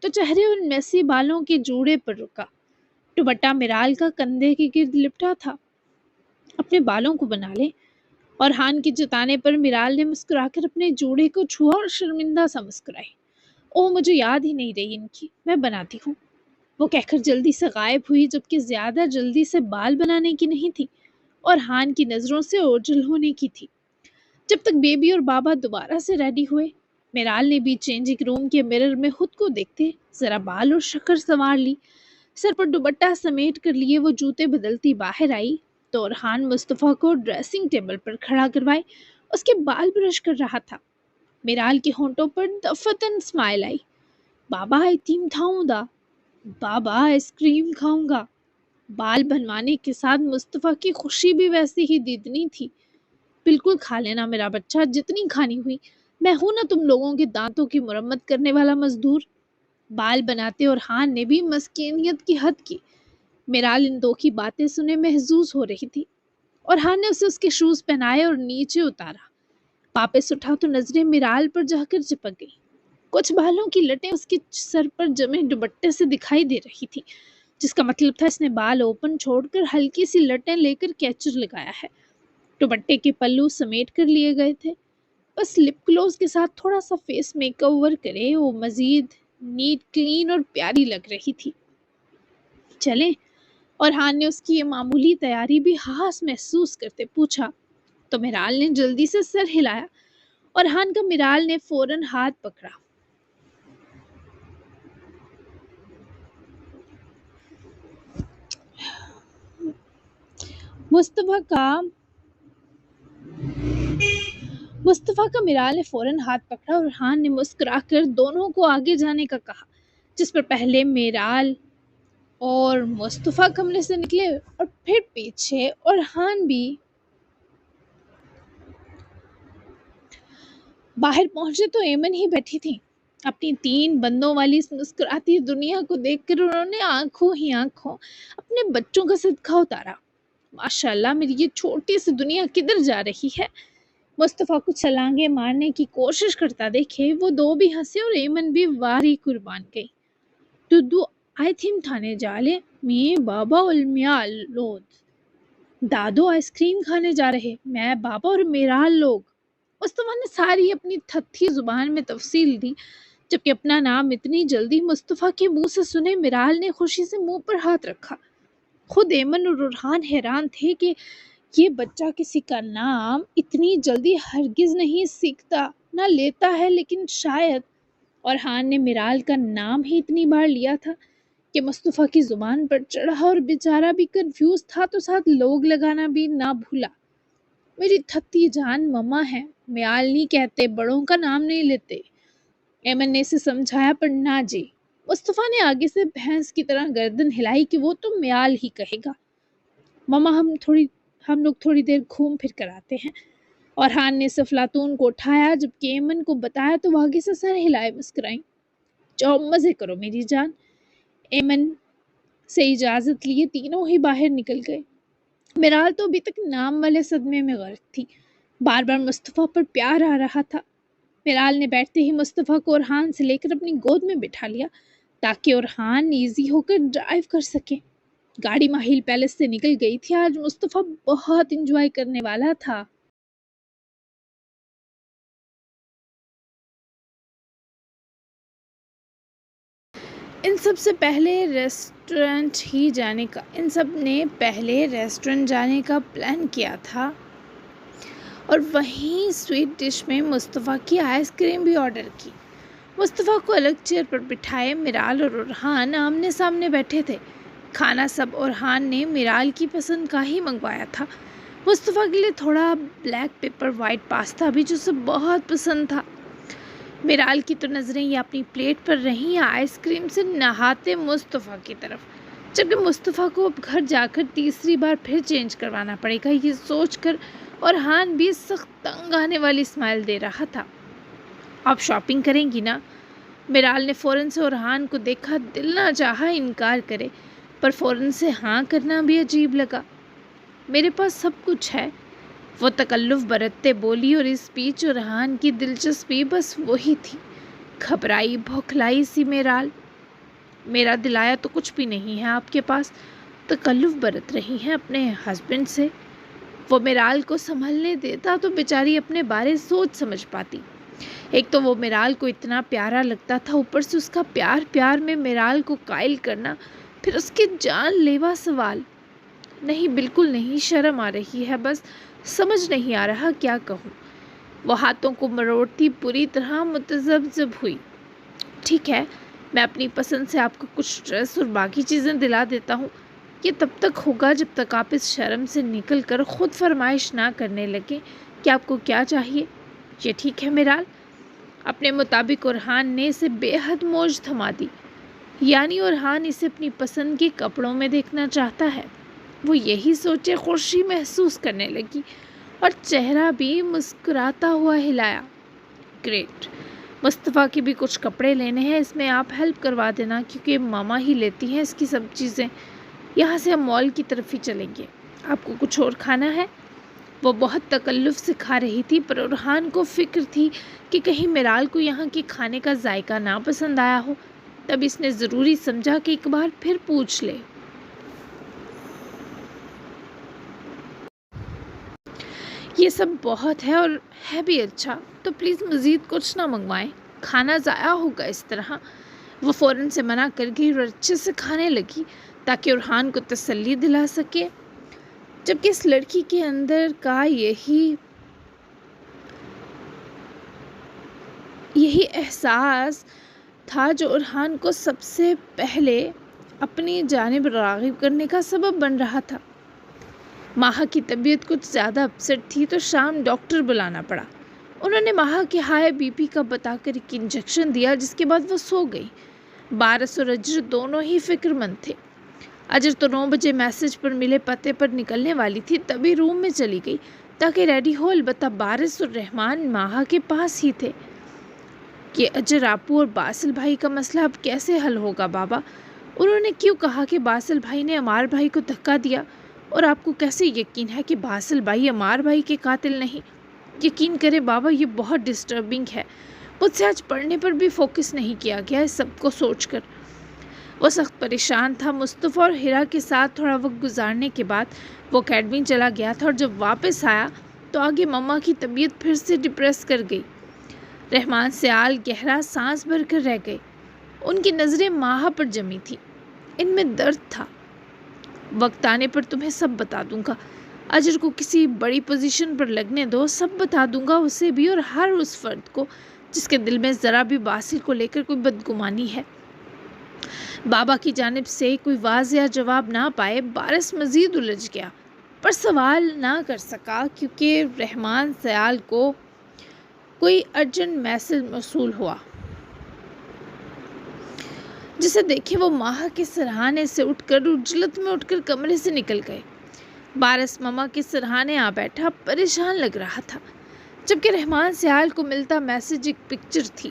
Speaker 1: تو چہرے ان میسی بالوں کے جوڑے پر رکا۔ دوپٹہ میرال کا کندھے کے گرد لپٹا تھا۔ اپنے بالوں کو بنا لے، اور ہان کے جتانے پر میرال نے مسکرا کر اپنے جوڑے کو چھوا اور شرمندہ سا مسکرائی۔ اوہ، مجھے یاد ہی نہیں رہی ان کی، میں بناتی ہوں، وہ کہہ کر جلدی سے غائب ہوئی، جبکہ زیادہ جلدی سے بال بنانے کی نہیں تھی اور ہان کی نظروں سے اوجھل ہونے کی تھی۔ جب تک بیبی اور بابا دوبارہ سے ریڈی ہوئے، میرال نے بھی چینجنگ روم کے مرر میں خود کو دیکھتے ذرا بال اور شکر سنوار لی۔ سر پر دوپٹہ سمیٹ کر لیے وہ جوتے بدلتی باہر آئی تو ارحان مصطفیٰ کو ڈریسنگ ٹیبل پر کھڑا کروائے اس کے بال برش کر رہا تھا۔ میرال کے ہونٹوں پر دفتن اسمائل آئی۔ بابا آئسکریم کھاؤں گا، بابا آئس کریم کھاؤں گا۔ بال بنوانے کے ساتھ مصطفیٰ کی خوشی بھی ویسی ہی دیدنی تھی۔ بالکل کھا لینا میرا بچہ، جتنی کھانی ہوئی، میں ہوں نا تم لوگوں کے دانتوں کی مرمت کرنے والا مزدور۔ بال بناتے اور ہان نے بھی مسکینیت کی حد کی۔ میرال ان دو کی باتیں سنے محظوظ ہو رہی تھی، اور ہان نے اسے اس کے شوز پہنائے اور نیچے اتارا۔ واپس اٹھا تو نظریں میرال پر جا کر چپک گئی۔ کچھ بالوں کی لٹیں اس کے سر پر جمے دوپٹے سے دکھائی دے رہی تھی، جس کا مطلب تھا اس نے بال اوپن چھوڑ کر ہلکی سی لٹیں لے کر کیچر لگایا ہے۔ دوپٹے کے پلو سمیٹ کر لیے گئے تھے، بس لپ گلوز کے ساتھ تھوڑا سا فیس میک اوور کرے وہ مزید نیٹ، کلین اور پیاری لگ رہی تھی۔ چلیں؟ اور ہان نے اس کی یہ معمولی تیاری بھی خاص محسوس کرتے پوچھا تو میرال نے جلدی سے سر ہلایا، اور ہان کا میرال نے فوراً ہاتھ پکڑا۔ مصطفیٰ کا میرال نے فوراً ہاتھ پکڑا اور ہان نے مسکرا کر دونوں کو آگے جانے کا کہا، جس پر پہلے میرال اور مصطفیٰ کمرے سے نکلے اور پھر پیچھے اور ہان بھی۔ باہر پہنچے تو ایمن ہی بیٹھی تھی۔ اپنی 3 بندوں والی اس مسکراتی دنیا کو دیکھ کر انہوں نے آنکھوں ہی آنکھوں اپنے بچوں کا صدقہ اتارا۔ ماشاءاللہ، میری یہ چھوٹی سی دنیا کدھر جا رہی ہے؟ مصطفیٰ کو چھلانگے مارنے کی کوشش کرتا دیکھے وہ 2 بھی ہنسے اور ایمن بھی واری قربان گئی۔ دودو آئسکریم کھانے جالے میں بابا المیاء لود، دادو آئس کریم کھانے جا رہے میں بابا اور میرال لوگ۔ مصطفیٰ نے ساری اپنی تھتھی زبان میں تفصیل دی، جبکہ اپنا نام اتنی جلدی مصطفیٰ کے منہ سے سنے میرال نے خوشی سے منہ پر ہاتھ رکھا۔ خود ایمن اور ارحان حیران تھے کہ یہ بچہ کسی کا نام اتنی جلدی ہرگز نہیں سیکھتا نہ لیتا ہے، لیکن شاید ارحان نے میرال کا نام ہی اتنی بار لیا تھا کہ مصطفیٰ کی زبان پر چڑھا اور بیچارہ بھی کنفیوز تھا تو ساتھ لوگ لگانا بھی نہ بھولا۔ میری تھتی جان مما ہے، میال نہیں کہتے، بڑوں کا نام نہیں لیتے۔ ایمن نے اسے سمجھایا پر نہ جی۔ مصطفیٰ نے آگے سے بھینس کی طرح گردن ہلائی کہ وہ تو میال ہی کہے گا۔ مما ہم لوگ تھوڑی دیر گھوم پھر کر آتے ہیں۔ اور ہان نے سفلاطون کو اٹھایا، جبکہ ایمن کو بتایا تو وہ آگے سے سر ہلائے مسکرائیں۔ جاؤ مزے کرو میری جان۔ ایمن سے اجازت لیے تینوں ہی باہر نکل گئے۔ میرال تو ابھی تک نام والے صدمے میں غرق تھی، بار بار مصطفیٰ پر پیار آ رہا تھا۔ میرال نے بیٹھتے ہی مصطفیٰ کو ارحان سے لے کر اپنی گود میں بٹھا لیا تاکہ ارحان ایزی ہو کر ڈرائیو کر سکے۔ گاڑی ماہیل پیلس سے نکل گئی تھی۔ آج مصطفیٰ بہت انجوائے کرنے والا تھا۔ ان سب نے پہلے ریسٹورنٹ جانے کا پلان کیا تھا اور وہیں سویٹ ڈش میں مصطفیٰ کی آئس کریم بھی آرڈر کی۔ مصطفیٰ کو الگ چیئر پر بٹھائے میرال اور ارحان آمنے سامنے بیٹھے تھے۔ کھانا سب ارحان نے میرال کی پسند کا ہی منگوایا تھا۔ مصطفیٰ کے لیے تھوڑا بلیک پیپر وائٹ پاستا بھی، جو اسے بہت پسند تھا۔ میرال کی تو نظریں یہ اپنی پلیٹ پر رہیں آئس کریم سے نہاتے مصطفیٰ کی طرف، جبکہ مصطفیٰ کو اب گھر جا کر تیسری بار پھر چینج کروانا پڑے گا، یہ سوچ کر ارحان بھی سخت تنگ آنے والی اسمائل دے رہا تھا۔ آپ شاپنگ کریں گی نا؟ میرال نے فوراً سے ارحان کو دیکھا، دل نہ چاہا انکار کرے، پر فوراً سے ہاں کرنا بھی عجیب لگا۔ میرے پاس سب کچھ ہے، وہ تکلف برتتے بولی، اور اس بیچ ارحان کی دلچسپی بس وہی تھی۔ گھبرائی بھوکھلائی سی میرال
Speaker 2: میرا دلایا تو کچھ بھی نہیں ہے آپ کے پاس، تکلف برت رہی ہیں اپنے ہسبینڈ سے۔ وہ میرال کو سنبھلنے دیتا تو بیچاری اپنے بارے سوچ سمجھ پاتی۔ ایک تو وہ میرال کو اتنا پیارا لگتا تھا، اوپر سے اس کا پیار میں میرال کو قائل کرنا، پھر اس کے جان لیوا سوال۔ نہیں، بالکل نہیں، شرم آ رہی ہے، بس سمجھ نہیں آ رہا کیا کہوں۔ وہ ہاتھوں کو مروڑتی پوری طرح متذبذب ہوئی۔ ٹھیک ہے، میں اپنی پسند سے آپ کو کچھ ڈریس اور باقی چیزیں دلا دیتا ہوں۔ یہ تب تک ہوگا جب تک آپ اس شرم سے نکل کر خود فرمائش نہ کرنے لگیں کہ آپ کو کیا چاہیے۔ یہ ٹھیک ہے میرال؟ اپنے مطابق اورحان نے اسے بے حد موج تھما دی۔ یعنی اورحان اسے اپنی پسند کے کپڑوں میں دیکھنا چاہتا ہے۔ وہ یہی سوچے خوشی محسوس کرنے لگی اور چہرہ بھی مسکراتا ہوا ہلایا۔ گریٹ، مصطفیٰ کے بھی کچھ کپڑے لینے ہیں، اس میں آپ ہیلپ کروا دینا کیونکہ ماما ہی لیتی ہیں اس کی سب چیزیں۔ یہاں سے ہم مال کی طرف ہی چلیں گے۔ آپ کو کچھ اور کھانا ہے؟ وہ بہت تکلف سے کھا رہی تھی، پر اورحان کو فکر تھی کہ کہیں میرال کو یہاں کے کھانے کا ذائقہ نہ پسند آیا ہو، تب اس نے ضروری سمجھا کہ ایک بار پھر پوچھ لے۔ یہ سب بہت ہے اور ہے بھی اچھا، تو پلیز مزید کچھ نہ منگوائیں، کھانا ضائع ہوگا اس طرح۔ وہ فوراً سے منع کر گئی اور اچھے سے کھانے لگی تاکہ اورحان کو تسلی دلا سکے، جبکہ اس لڑکی کے اندر کا یہی احساس تھا جو اورحان کو سب سے پہلے اپنی جانب راغب کرنے کا سبب بن رہا تھا۔ ماہا کی طبیعت کچھ زیادہ اپسٹ تھی تو شام ڈاکٹر بلانا پڑا۔ انہوں نے ماہا کے ہائی بی پی کا بتا کر ایک انجیکشن دیا، جس کے بعد وہ سو گئی۔ بارس اور اجر دونوں ہی فکر مند تھے۔ اجر تو 9 بجے میسج پر ملے پتے پر نکلنے والی تھی، تبھی روم میں چلی گئی تاکہ ریڈی ہو، البتہ بارس اور رحمان ماہا کے پاس ہی تھے۔ کہ اجر آپو اور باسل بھائی کا مسئلہ اب کیسے حل ہوگا بابا؟ انہوں نے کیوں کہا کہ باسل بھائی نے عمار بھائی کو دھکا دیا؟ اور آپ کو کیسے یقین ہے کہ باسل بھائی عمار بھائی کے قاتل نہیں؟ یقین کرے بابا، یہ بہت ڈسٹربنگ ہے۔ مجھ سے آج پڑھنے پر بھی فوکس نہیں کیا گیا اس سب کو سوچ کر۔ وہ سخت پریشان تھا۔ مصطفیٰ اور ہیرا کے ساتھ تھوڑا وقت گزارنے کے بعد وہ اکیڈمی چلا گیا تھا، اور جب واپس آیا تو آگے مما کی طبیعت پھر سے ڈپریس کر گئی۔ رحمان سیال گہرا سانس بھر کر رہ گئے۔ ان کی نظریں ماہا پر جمی تھیں، ان میں درد تھا۔ وقت آنے پر تمہیں سب بتا دوں گا۔ اجر کو کسی بڑی پوزیشن پر لگنے دو، سب بتا دوں گا اسے بھی اور ہر اس فرد کو جس کے دل میں ذرا بھی باسل کو لے کر کوئی بدگمانی ہے۔ بابا کی جانب سے کوئی واضح جواب نہ پائے بارس مزید الجھ گیا، پر سوال نہ کر سکا کیونکہ رحمان سیال کو کوئی ارجنٹ میسج موصول ہوا، جسے دیکھے وہ ماہا کے سرہانے سے اٹھ کر عجلت میں اٹھ کر کمرے سے نکل گئے۔ بارس ماما کے سرہانے آ بیٹھا، پریشان لگ رہا تھا، جبکہ رحمان سیال کو ملتا میسج ایک پکچر تھی۔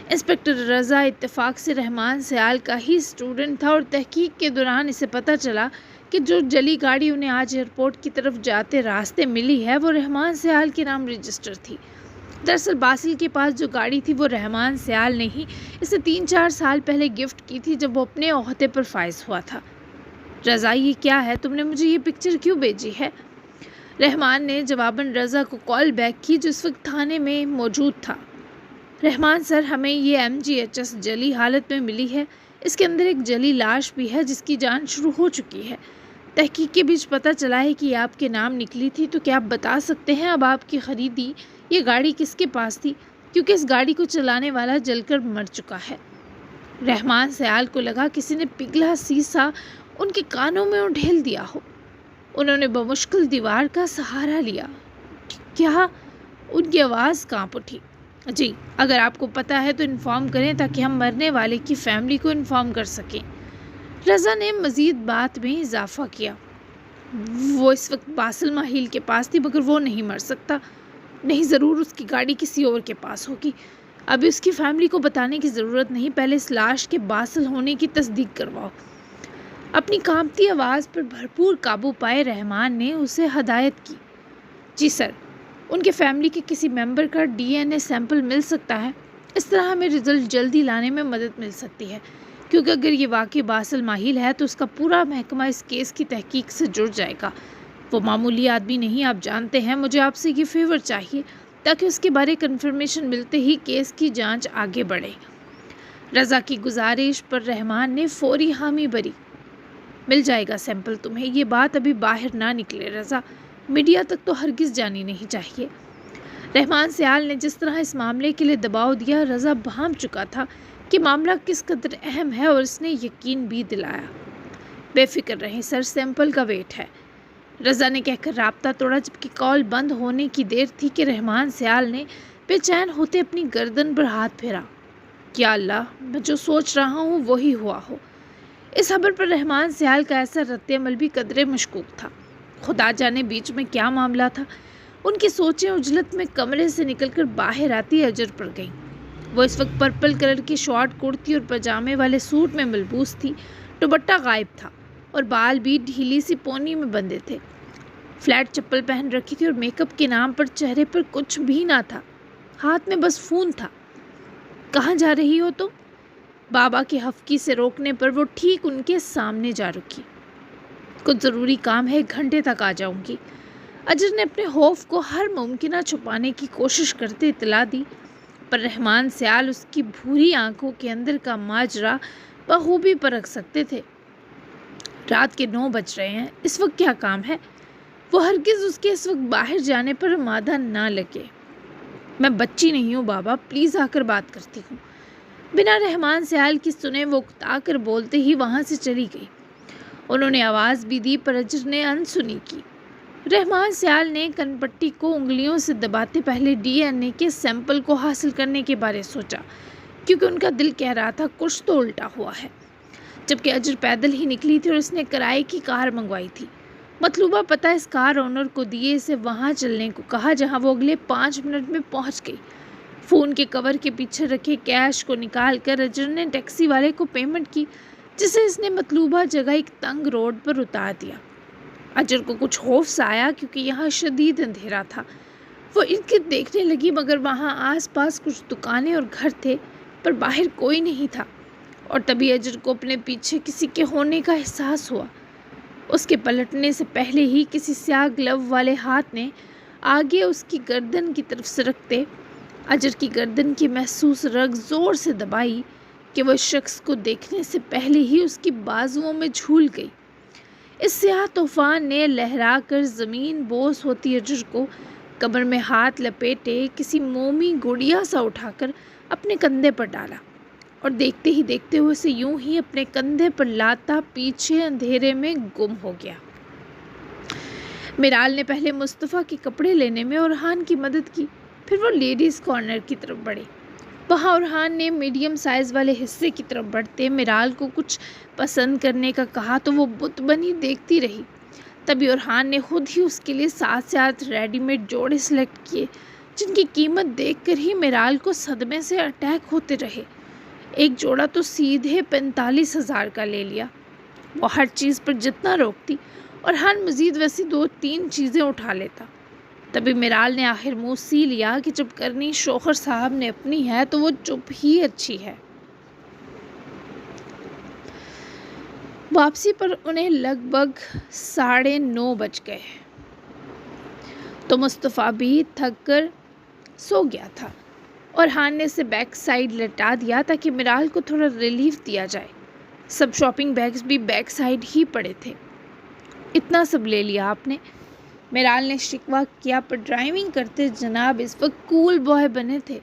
Speaker 2: انسپکٹر رضا اتفاق سے رحمان سیال کا ہی اسٹوڈنٹ تھا، اور تحقیق کے دوران اسے پتہ چلا کہ جو جلی گاڑی انہیں آج ایئرپورٹ کی طرف جاتے راستے ملی ہے وہ رحمان سیال کے نام رجسٹر تھی۔ دراصل باسل کے پاس جو گاڑی تھی وہ رحمان سیال نے ہی اسے 3-4 سال پہلے گفٹ کی تھی جب وہ اپنے عہدے پر فائز ہوا تھا۔ رضا، یہ کیا ہے؟ تم نے مجھے یہ پکچر کیوں بھیجی ہے؟ رحمان نے جواباً رضا کو کال بیک کی جو اس وقت تھانے میں موجود تھا۔ رحمان سر، ہمیں یہ MGHS جلی حالت میں ملی ہے، اس کے اندر ایک جلی لاش بھی ہے جس کی جانچ شروع ہو چکی ہے۔ تحقیق کے بیچ پتہ چلا ہے کہ یہ آپ کے نام نکلی تھی، تو کیا آپ بتا سکتے ہیں اب آپ کی خریدی یہ گاڑی کس کے پاس تھی؟ کیونکہ اس گاڑی کو چلانے والا جل کر مر چکا ہے۔ رحمان سیال کو لگا کسی نے پگھلا سیسا ان کے کانوں میں اڈھیل دیا ہو۔ انہوں نے بمشکل دیوار کا سہارا لیا۔ کیا؟ ان کی آواز کانپ اٹھی۔ جی، اگر آپ کو پتہ ہے تو انفارم کریں تاکہ ہم مرنے والے کی فیملی کو انفارم کر سکیں۔ رضا نے مزید بات میں اضافہ کیا۔ وہ اس وقت باسل ماہیل کے پاس تھی، مگر وہ نہیں مر سکتا۔ نہیں، ضرور اس کی گاڑی کسی اور کے پاس ہوگی۔ ابھی اس کی فیملی کو بتانے کی ضرورت نہیں، پہلے اس لاش کے باسل ہونے کی تصدیق کرواؤ۔ اپنی کانپتی آواز پر بھرپور قابو پائے رحمان نے اسے ہدایت کی۔ جی سر، ان کے فیملی کے کسی ممبر کا DNA سیمپل مل سکتا ہے، اس طرح ہمیں رزلٹ جلدی لانے میں مدد مل سکتی ہے۔ کیونکہ اگر یہ واقعی باسل ماہل ہے تو اس کا پورا محکمہ اس کیس کی تحقیق سے جڑ جائے گا۔ وہ معمولی آدمی نہیں، آپ جانتے ہیں۔ مجھے آپ سے یہ فیور چاہیے تاکہ اس کے بارے کنفرمیشن ملتے ہی کیس کی جانچ آگے بڑھے۔ رضا کی گزارش پر رحمان نے فوری حامی بھری۔ مل جائے گا سیمپل تمہیں، یہ بات ابھی باہر نہ نکلے رضا، میڈیا تک تو ہرگز جانی نہیں چاہیے۔ رحمان سیال نے جس طرح اس معاملے کے لیے دباؤ دیا، رضا بھانپ چکا تھا کہ معاملہ کس قدر اہم ہے، اور اس نے یقین بھی دلایا۔ بے فکر رہیں سر، سیمپل کا ویٹ ہے، رضا نے کہہ کر رابطہ توڑا، جبکہ کال بند ہونے کی دیر تھی کہ رحمان سیال نے بے چین ہوتے اپنی گردن پر ہاتھ پھیرا۔ یا اللہ، میں جو سوچ رہا ہوں وہی ہوا ہو۔ اس خبر پر رحمان سیال کا ایسا رد عمل بھی قدرے مشکوک تھا۔ خدا جانے بیچ میں کیا معاملہ تھا۔ ان کی سوچیں عجلت میں کمرے سے نکل کر باہر آتی اجر پر گئیں۔ وہ اس وقت پرپل کلر کی شارٹ کرتی اور پاجامے والے سوٹ میں ملبوس تھی، دوپٹہ غائب تھا اور بال بھی ڈھیلی سی پونی میں بندھے تھے۔ فلیٹ چپل پہن رکھی تھی اور میک اپ کے نام پر چہرے پر کچھ بھی نہ تھا، ہاتھ میں بس فون تھا۔ کہاں جا رہی ہو تم؟ بابا کے ہفکی سے روکنے پر وہ ٹھیک ان کے سامنے جا رکی۔ کچھ ضروری کام ہے، 1 گھنٹے تک آ جاؤں گی، اجر نے اپنے خوف کو ہر ممکنہ چھپانے کی کوشش کرتے اطلاع دی، پر رحمان سیال اس کی بھوری آنکھوں کے اندر کا ماجرا بخوبی پرکھ سکتے تھے۔ رات کے 9 بج رہے ہیں، اس وقت کیا کام ہے؟ وہ ہرگز اس کے اس وقت باہر جانے پر مادہ نہ لگے۔ میں بچی نہیں ہوں بابا، پلیز آ کر بات کرتی ہوں۔ بنا رحمان سیال کی سنے وہ اکتا کر بولتے ہی وہاں سے چلی گئی۔ انہوں نے آواز بھی دی پر اجر نے انسنی کی۔ رحمان سیال نے کن پٹی کو انگلیوں سے دباتے پہلے ڈی این اے کے سیمپل کو حاصل کرنے کے بارے سوچا، کیونکہ ان کا دل کہہ رہا تھا کچھ تو الٹا ہوا ہے۔ جبکہ اجر پیدل ہی نکلی تھی اور اس نے کرائے کی کار منگوائی تھی۔ مطلوبہ پتہ اس کار اونر کو دیے، اسے وہاں چلنے کو کہا جہاں وہ اگلے 5 منٹ میں پہنچ گئی۔ فون کے کور کے پیچھے رکھے کیش کو نکال کر اجر نے ٹیکسی والے کو پیمنٹ کی، جسے اس نے مطلوبہ جگہ ایک تنگ روڈ پر اتار دیا۔ اجر کو کچھ خوف سا آیا کیونکہ یہاں شدید اندھیرا تھا۔ وہ ارد گرد دیکھنے لگی مگر وہاں آس پاس کچھ دکانیں اور گھر تھے پر باہر کوئی نہیں تھا، اور تبھی اجر کو اپنے پیچھے کسی کے ہونے کا احساس ہوا۔ اس کے پلٹنے سے پہلے ہی کسی سیاہ گلو والے ہاتھ نے آگے اس کی گردن کی طرف سرکتے اجر کی گردن کی محسوس رگ زور سے دبائی کہ وہ اس شخص کو دیکھنے سے پہلے ہی اس کی بازوؤں میں جھول گئی۔ اس سیاہ طوفان نے لہرا کر زمین بوس ہوتی اجر کو کمر میں ہاتھ لپیٹے کسی مومی گڑیا سا اٹھا کر اپنے کندھے پر ڈالا، اور دیکھتے ہی دیکھتے ہوئے اسے یوں ہی اپنے کندھے پر لاتا پیچھے اندھیرے میں گم ہو گیا۔ میرال نے پہلے مصطفیٰ کے کپڑے لینے میں اورحان کی مدد کی، پھر وہ لیڈیز کارنر کی طرف بڑھے۔ وہاں اورحان نے میڈیم سائز والے حصے کی طرف بڑھتے میرال کو کچھ پسند کرنے کا کہا تو وہ بت بنی دیکھتی رہی۔ تبھی اورحان نے خود ہی اس کے لیے 7 سے 8 ریڈی میڈ جوڑے سلیکٹ کیے، جن کی قیمت دیکھ کر ہی میرال کو صدمے سے اٹیک ہوتے رہے۔ ایک جوڑا تو سیدھے 45,000 کا لے لیا۔ وہ ہر چیز پر جتنا روکتی اورحان مزید ویسی 2-3 چیزیں اٹھا لیتا۔ تبھی میرال نے آخر منہ سی لیا کہ جب کرنی شوہر صاحب نے اپنی ہے تو وہ چپ ہی اچھی ہے۔ واپسی پر انہیں لگ بھگ 9:30 بج گئے تو مصطفیٰ بھی تھک کر سو گیا تھا۔ اورحان نے اسے بیک سائیڈ لٹا دیا تاکہ میرال کو تھوڑا ریلیف دیا جائے۔ سب شاپنگ بیگز بھی بیک سائیڈ ہی پڑے تھے۔ اتنا سب لے لیا آپ نے؟ میرال نے شکوہ کیا، پر ڈرائیونگ کرتے جناب اس وقت کول بوائے بنے تھے۔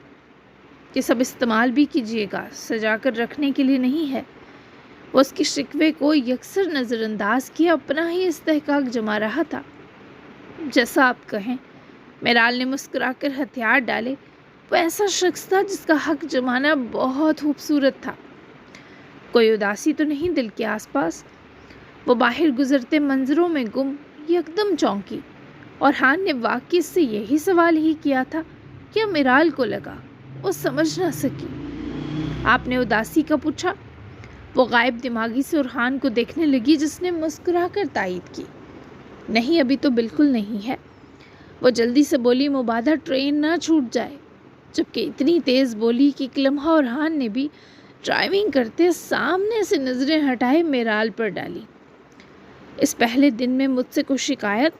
Speaker 2: یہ سب استعمال بھی کیجیے گا، سجا کر رکھنے کے لیے نہیں ہے۔ وہ اس کی شکوے کو یکسر نظر انداز کیا، اپنا ہی استحقاق جما رہا تھا۔ جیسا آپ کہیں، میرال نے مسکرا کر ہتھیار ڈالے۔ وہ ایسا شخص تھا جس کا حق جمانا بہت خوبصورت تھا۔ کوئی اداسی تو نہیں دل کے آس پاس؟ وہ باہر گزرتے منظروں میں گم یکدم چونکی۔ اورحان نے واقعی سے یہی سوال ہی کیا تھا، کیا میرال کو لگا؟ وہ سمجھ نہ سکی۔ آپ نے اداسی کا پوچھا؟ وہ غائب دماغی سے اورحان کو دیکھنے لگی، جس نے مسکرا کر تائید کی۔ نہیں، ابھی تو بالکل نہیں ہے۔ وہ جلدی سے بولی، مبادا ٹرین نہ چھوٹ جائے، جبکہ اتنی تیز بولی کہ ایک لمحہ اورحان نے بھی ڈرائیونگ کرتے سامنے سے نظریں ہٹائے میرال پر ڈالی۔ اس پہلے دن میں مجھ سے کوئی شکایت؟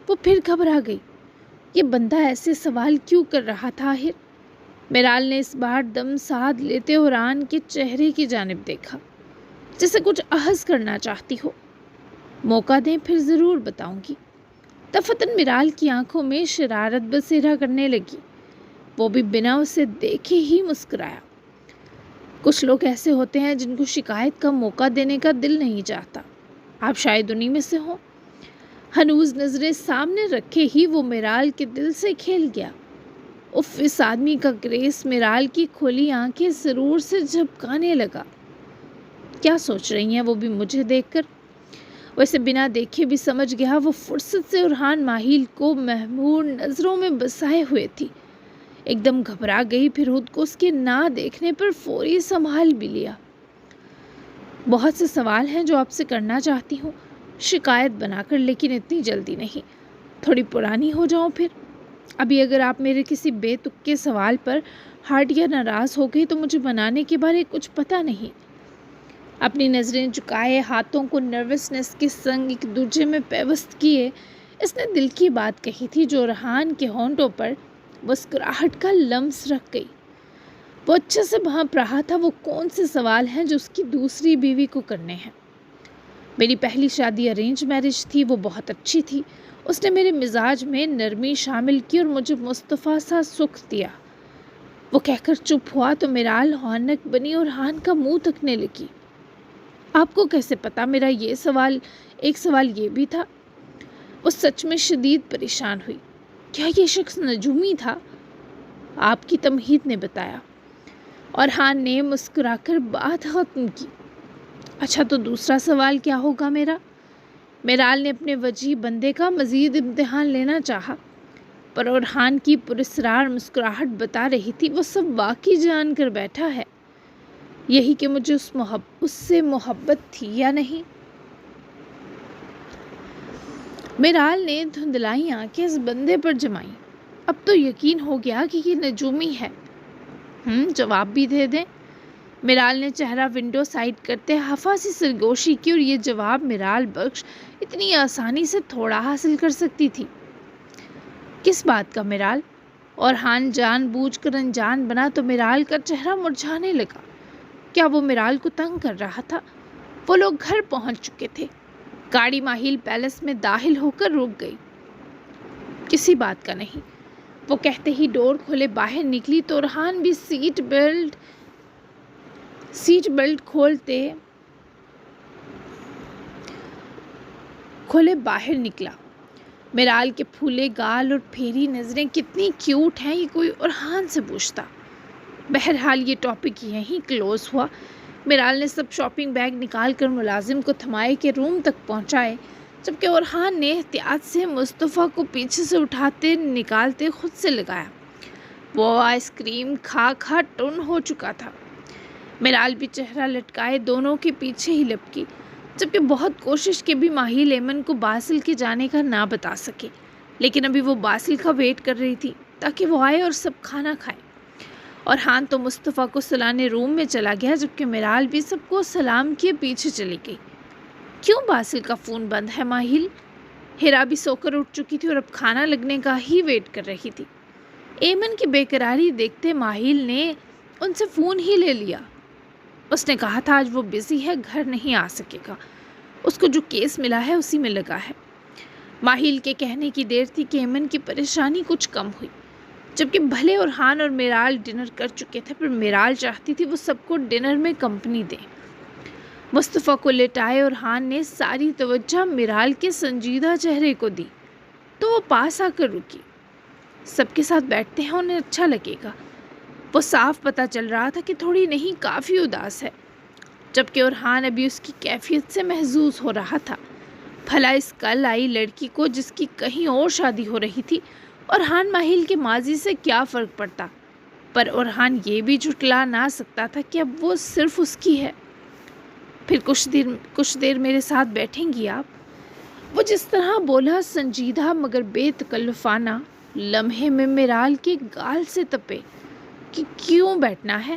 Speaker 2: وہ پھر گھبرا گئی۔ یہ بندہ ایسے سوال کیوں کر رہا تھا آخر؟ میرال نے اس بار دم ساتھ لیتے اورحان کے چہرے کی جانب دیکھا، جیسے کچھ احس کرنا چاہتی ہو۔ موقع دیں پھر ضرور بتاؤں گی۔ دفعتاً میرال کی آنکھوں میں شرارت بسیرا کرنے لگی۔ وہ بھی بنا اسے دیکھے ہی مسکرایا۔ کچھ لوگ ایسے ہوتے ہیں جن کو شکایت کا موقع دینے کا دل نہیں چاہتا۔ آپ شاید انہی میں سے ہوں۔ ہنوز نظریں سامنے رکھے ہی وہ میرال کے دل سے کھیل گیا۔ اف، اس آدمی کا گریس میرال کی کھلی آنکھیں سرور سے جھپکانے لگا۔ کیا سوچ رہی ہیں وہ بھی مجھے دیکھ کر؟ ویسے بنا دیکھے بھی سمجھ گیا وہ فرصت سے اورحان ماہیل کو مہمور نظروں میں بسائے ہوئے تھی۔ ایک دم گھبرا گئی، پھر خود کو اس کے نہ دیکھنے پر فوری سنبھال بھی لیا۔ بہت سے سوال ہیں جو آپ سے کرنا چاہتی ہوں، شکایت بنا کر، لیکن اتنی جلدی نہیں۔ تھوڑی پرانی ہو جاؤں پھر۔ ابھی اگر آپ میرے کسی بے تکے سوال پر ہارٹ یا ناراض ہو گئی تو مجھے بنانے کے بارے کچھ پتہ نہیں۔ اپنی نظریں جھکائے، ہاتھوں کو نروسنس کے سنگ ایک دوسرے میں پیوست کیے، اس نے دل کی بات کہی تھی جو اورحان کے ہونٹوں پر مسکراہٹ کا لمس رکھ گئی۔ وہ اچھے سے بھانپ رہا تھا وہ کون سے سوال ہیں جو اس کی دوسری بیوی کو کرنے ہیں۔ میری پہلی شادی ارینج میرج تھی، وہ بہت اچھی تھی۔ اس نے میرے مزاج میں نرمی شامل کی اور مجھے مصطفیٰ سا سکھ دیا۔ وہ کہہ کر چپ ہوا تو میرال ہونک بنی اور اورحان کا منہ تکنے لگی۔ آپ کو کیسے پتا میرا یہ سوال؟ ایک سوال یہ بھی تھا۔ وہ سچ میں شدید پریشان ہوئی۔ کیا یہ شخص نجومی تھا؟ آپ کی تمہید نے بتایا۔ اورحان نے مسکرا کر بات ختم کی۔ اچھا تو دوسرا سوال کیا ہوگا میرا؟ میرال نے اپنے وجیح بندے کا مزید امتحان لینا چاہا، پر اورحان کی پراسرار مسکراہٹ بتا رہی تھی وہ سب واقعی جان کر بیٹھا ہے، یہی کہ مجھے اس سے محبت تھی یا نہیں۔ میرال نے دھندلائی آنکھیں اس بندے پر جمائیں۔ اب تو یقین ہو گیا کہ یہ نجومی ہے۔ جواب بھی دے دیں۔ میرال نے چہرہ ونڈو سائڈ کرتے ہفا سی سرگوشی کی، اور یہ جواب میرال بخش اتنی آسانی سے تھوڑا حاصل کر سکتی تھی۔ کس بات کا میرال؟ اورحان جان بوجھ کر انجان بنا تو میرال کا چہرہ مرجھانے لگا۔ کیا وہ میرال کو تنگ کر رہا تھا؟ وہ لوگ گھر پہنچ چکے تھے۔ گاڑی ماہیل پیلس میں داخل ہو کر رک گئی۔ کسی بات کا نہیں، وہ کہتے ہی ڈور کھولے باہر نکلی تو اورحان بھی سیٹ بیلٹ کھولے باہر نکلا۔ میرال کے پھولے گال اور پھیری نظریں کتنی کیوٹ ہیں، یہ کوئی اورحان سے پوچھتا۔ بہرحال یہ ٹاپک یہیں کلوز ہوا۔ میرال نے سب شاپنگ بیگ نکال کر ملازم کو تھمائے کہ روم تک پہنچائے، جبکہ اورحان نے احتیاط سے مصطفیٰ کو پیچھے سے اٹھاتے نکالتے خود سے لگایا۔ وہ آئس کریم کھا کھا ٹن ہو چکا تھا۔ میرال بھی چہرہ لٹکائے دونوں کے پیچھے ہی لپکی، جبکہ بہت کوشش کے بھی ماہیل ایمن کو باسل کے جانے کا نہ بتا سکے، لیکن ابھی وہ باسل کا ویٹ کر رہی تھی تاکہ وہ آئے اور سب کھانا کھائے۔ اورحان تو مصطفیٰ کو سلانے روم میں چلا گیا، جبکہ میرال بھی سب کو سلام کیے پیچھے چلی گئی۔ کیوں باسل کا فون بند ہے ماہیل؟ ہیرا بھی سو کر اٹھ چکی تھی اور اب کھانا لگنے کا ہی ویٹ کر رہی تھی۔ ایمن کی بے قراری دیکھتے ماہیل نے ان سے فون ہی لے لیا۔ اس نے کہا تھا آج وہ بزی ہے، گھر نہیں آ سکے گا، اس کو جو کیس ملا ہے اسی میں لگا ہے۔ ماہیل کے کہنے کی دیر تھی کہ ایمن کی پریشانی کچھ کم ہوئی، جبکہ بھلے اورحان اور میرال ڈنر کر چکے تھے، پر میرال چاہتی تھی وہ سب کو ڈنر میں کمپنی دیں۔ مصطفیٰ کو لٹائے اورحان نے ساری توجہ میرال کے سنجیدہ چہرے کو دی تو وہ پاس آ کر رکی۔ سب کے ساتھ بیٹھتے ہیں انہیں اچھا لگے گا۔ وہ صاف پتہ چل رہا تھا کہ تھوڑی نہیں کافی اداس ہے، جبکہ اورحان ابھی اس کی کیفیت سے محظوظ ہو رہا تھا۔ بھلا اس کل آئی لڑکی کو جس کی کہیں اور شادی ہو رہی تھی اورحان ماہیل کے ماضی سے کیا فرق پڑتا؟ پر اورحان یہ بھی جھٹلا نہ سکتا تھا کہ اب وہ صرف اس کی ہے۔ پھر کچھ دیر میرے ساتھ بیٹھیں گی آپ؟ وہ جس طرح بولا سنجیدہ مگر بے تکلفانہ، لمحے میں میرال کے گال سے تپے کہ کیوں بیٹھنا ہے؟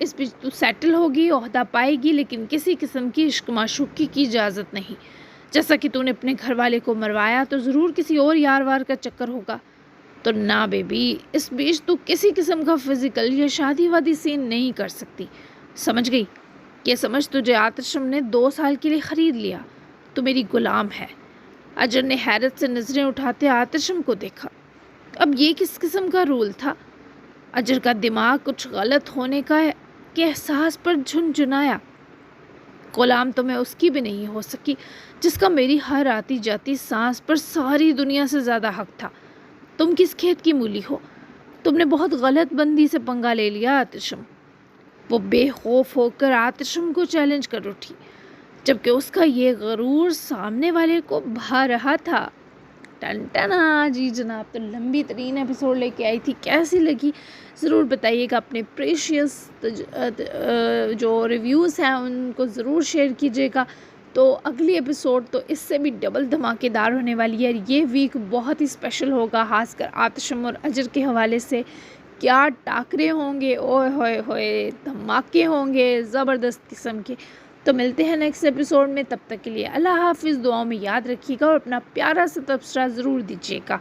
Speaker 2: اس بیچ تو سیٹل ہوگی، عہدہ پائے گی، لیکن کسی قسم کی عشق معشوقی کی اجازت نہیں۔ جیسا کہ تو نے اپنے گھر والے کو مروایا تو ضرور کسی اور یار وار کا چکر ہوگا۔ تو نہ بیبی، اس بیچ تو کسی قسم کا فزیکل یا شادی وادی سین نہیں کر سکتی، سمجھ گئی؟ یہ سمجھ تجھے آتشم نے 2 سال کے لیے خرید لیا، تو میری غلام ہے۔ اجر نے حیرت سے نظریں اٹھاتے آتشم کو دیکھا۔ اب یہ کس قسم کا رول تھا؟ اجر کا دماغ کچھ غلط ہونے کا کے احساس پر جھنجھنایا۔ غلام تو میں اس کی بھی نہیں ہو سکی جس کا میری ہر آتی جاتی سانس پر ساری دنیا سے زیادہ حق تھا۔ تم کس کھیت کی مولی ہو؟ تم نے بہت غلط بندی سے پنگا لے لیا آتشم۔ وہ بے خوف ہو کر آتشم کو چیلنج کر اٹھی، جبکہ اس کا یہ غرور سامنے والے کو بھا رہا تھا۔ ٹن ٹنا، جی جناب، تو لمبی ترین ایپیسوڈ لے کے آئی تھی، کیسی لگی ضرور بتائیے گا۔ اپنے پریشیس جو ریویوز ہیں ان کو ضرور شیئر کیجیے گا۔ تو اگلی ایپیسوڈ تو اس سے بھی ڈبل دھماکے دار ہونے والی ہے۔ یہ ویک بہت ہی اسپیشل ہوگا، خاص کر آتشم اور اجر کے حوالے سے کیا ٹاکرے ہوں گے، اوئے ہوئے ہوئے، دھماکے ہوں گے زبردست قسم کے۔ تو ملتے ہیں نیکسٹ ایپیسوڈ میں، تب تک کے لیے اللہ حافظ۔ دعاؤں میں یاد رکھیے گا اور اپنا پیارا سا تبصرہ ضرور دیجیے گا۔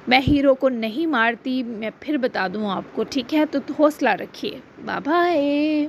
Speaker 2: میں ہیرو کو نہیں مارتی، میں پھر بتا دوں آپ کو، ٹھیک ہے؟ تو حوصلہ رکھیے۔ Bye bye.